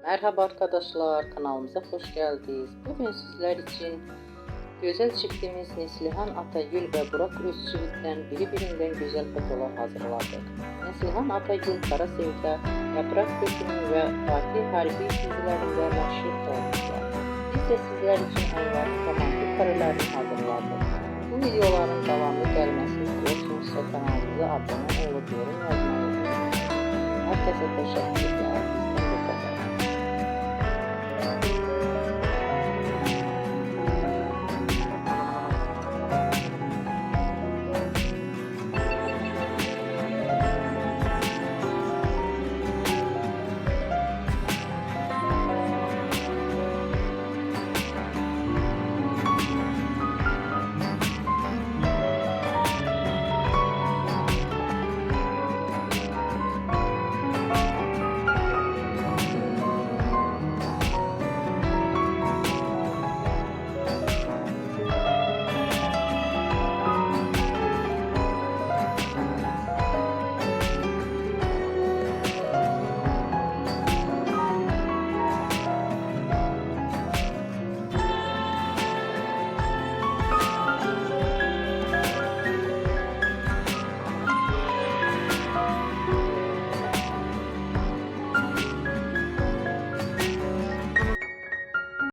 Merhaba arkadaşlar, kanalımıza hoş geldiniz. Bugün sizler için güzel çiftimiz Neslihan Atagül ve Burak Özçivit'ten birbirinden güzel fotolar hazırladık. Neslihan Atagül Kara Sevda, Yaprak Dökümü ve Fatih Harbi dizilerinde meşhur olmuşlar. Biz de sizler için onların romantik karelerini hazırladık. Bu videoların devamlı gelmesi istiyorsanız kanalımıza abone olup yorum yazmayı unutmayın. Herkese teşekkürler.